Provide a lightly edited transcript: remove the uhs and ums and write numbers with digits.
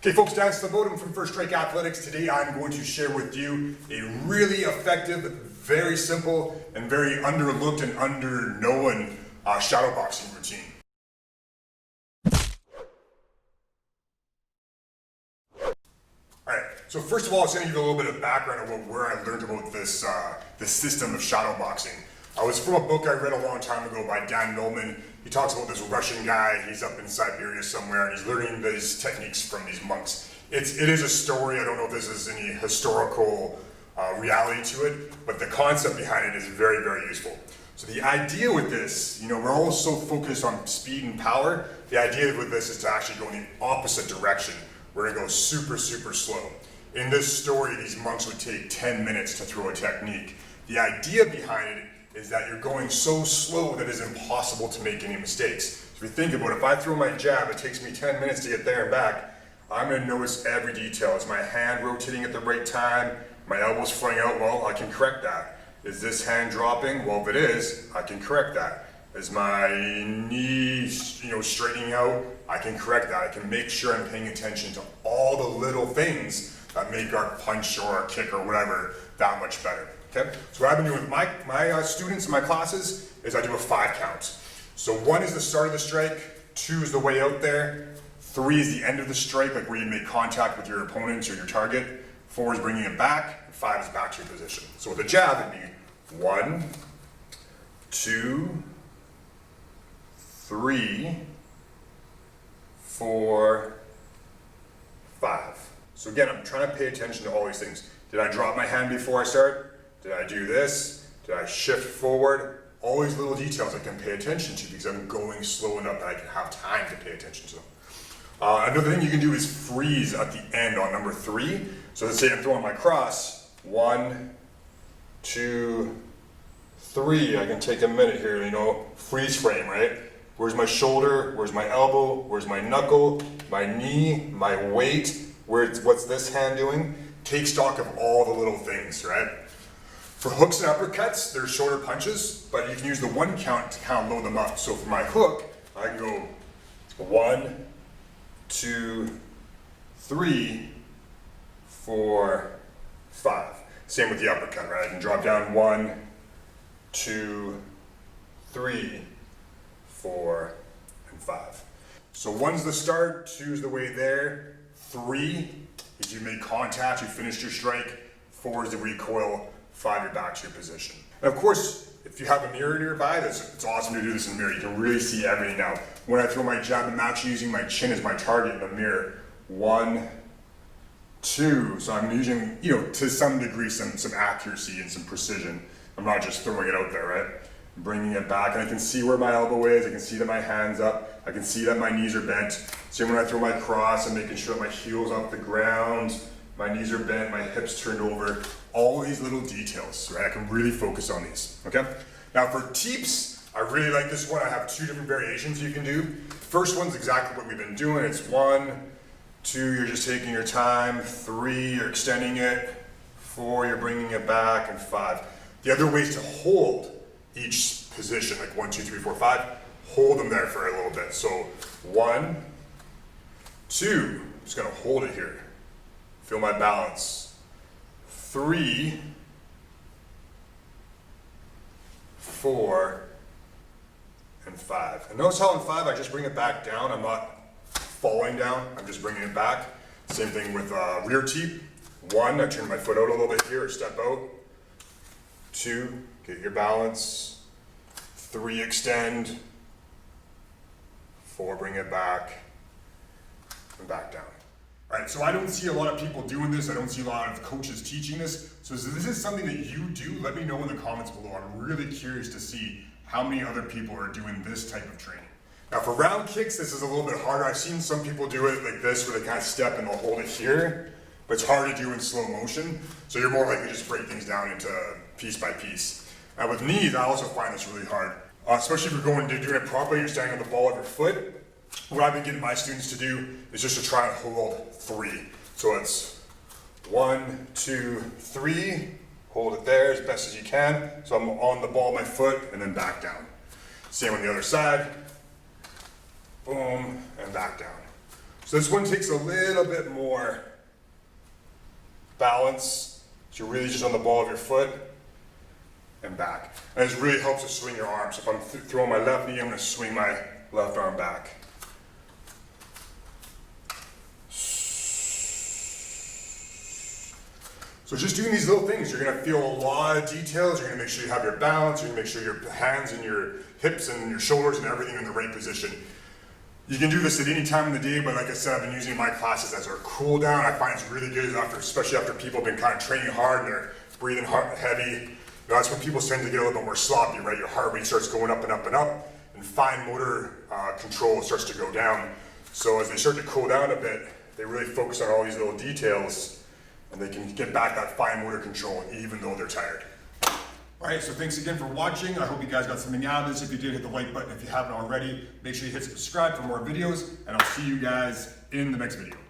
Okay folks, Dan Slobodin from First Strike Athletics. Today I'm going to share with you a really effective, very simple, and very underlooked and underknown shadowboxing routine. Alright, so first of all, I was going to give you a little bit of background of where I learned about this system of shadowboxing. It was from a book I read a long time ago by Dan Millman. He talks about this Russian guy, he's up in Siberia somewhere, and he's learning these techniques from these monks. It is a story, I don't know if this is any historical reality to it, but the concept behind it is very, very useful. So the idea with this, we're all so focused on speed and power, the idea with this is to actually go in the opposite direction. We're gonna go super, super slow. In this story, these monks would take 10 minutes to throw a technique. The idea behind it is that you're going so slow that it's impossible to make any mistakes. So if you think about it, if I throw my jab, it takes me 10 minutes to get there and back, I'm gonna notice every detail. Is my hand rotating at the right time? My elbow's flying out? Well, I can correct that. Is this hand dropping? Well, if it is, I can correct that. Is my knee, straightening out? I can correct that. I can make sure I'm paying attention to all the little things that make our punch or our kick or whatever that much better. Okay? So what I've been doing with my students in my classes is I do a 5 count. So 1 is the start of the strike, 2 is the way out there, 3 is the end of the strike, like where you make contact with your opponent or your target, 4 is bringing it back, and 5 is back to your position. So with a jab, it'd be 1, 2, 3, 4, 5. So again, I'm trying to pay attention to all these things. Did I drop my hand before I start? Did I do this? Did I shift forward? All these little details I can pay attention to because I'm going slow enough that I can have time to pay attention to them. Another thing you can do is freeze at the end on number 3. So let's say I'm throwing my cross. 1, 2, 3. I can take a minute here, freeze frame, right? Where's my shoulder? Where's my elbow? Where's my knuckle? My knee? My weight? What's this hand doing? Take stock of all the little things, right? For hooks and uppercuts, they're shorter punches, but you can use the 1 count to kind of load them up. So for my hook, I can go 1, 2, 3, 4, 5. Same with the uppercut, right? I can drop down 1, 2, 3, 4, and 5. So 1's the start, 2's the way there, 3 is you make contact, you finished your strike, 4 is the recoil, 5 you're back to your position. And of course, if you have a mirror nearby, it's awesome to do this in the mirror. You can really see everything now. When I throw my jab, I'm actually using my chin as my target in the mirror. 1, 2. So I'm using, to some degree, some accuracy and some precision. I'm not just throwing it out there, right? Bringing it back, and I can see where my elbow is. I can see that my hand's up. I can see that my knees are bent. So when I throw my cross, I'm making sure that my heel's off the ground. My knees are bent, my hips turned over, all these little details, right? I can really focus on these, okay? Now for teeps, I really like this one. I have 2 different variations you can do. First one's exactly what we've been doing. It's 1, 2, you're just taking your time, 3, you're extending it, 4, you're bringing it back, and 5. The other way is to hold each position, like 1, 2, 3, 4, 5. Hold them there for a little bit. So 1, 2, I'm just gonna hold it here. Feel my balance. 3, 4, and 5. And notice how in 5 I just bring it back down. I'm not falling down, I'm just bringing it back. Same thing with rear teep. 1, I turn my foot out a little bit here, or step out. 2, get your balance. 3, extend. 4, bring it back, and back down. All right, so I don't see a lot of people doing this. I don't see a lot of coaches teaching this. So if this is something that you do, let me know in the comments below. I'm really curious to see how many other people are doing this type of training. Now for round kicks, this is a little bit harder. I've seen some people do it like this, where they kind of step and they'll hold it here, but it's hard to do in slow motion. So you're more likely to just break things down into piece by piece. Now with knees, I also find this really hard, especially if you're going to doing it properly, you're standing on the ball of your foot. What I've been getting my students to do is just to try and hold 3. So it's 1, 2, 3, hold it there as best as you can. So I'm on the ball of my foot and then back down. Same on the other side, boom, and back down. So this one takes a little bit more balance. So you're really just on the ball of your foot and back. And this really helps to swing your arms. So if I'm throwing my left knee, I'm gonna swing my left arm back. So just doing these little things, you're gonna feel a lot of details. You're gonna make sure you have your balance. You're gonna make sure your hands and your hips and your shoulders and everything are in the right position. You can do this at any time of the day, but like I said, I've been using my classes as a cool down. I find it's really good especially after people have been kind of training hard and they're breathing hard, heavy. That's when people tend to get a little bit more sloppy, right? Your heart rate starts going up and up and up, and fine motor control starts to go down. So as they start to cool down a bit, they really focus on all these little details, and they can get back that fine motor control even though they're tired. All right, so thanks again for watching. I hope you guys got something out of this. If you did, hit the like button. If you haven't already, make sure you hit subscribe for more videos, and I'll see you guys in the next video.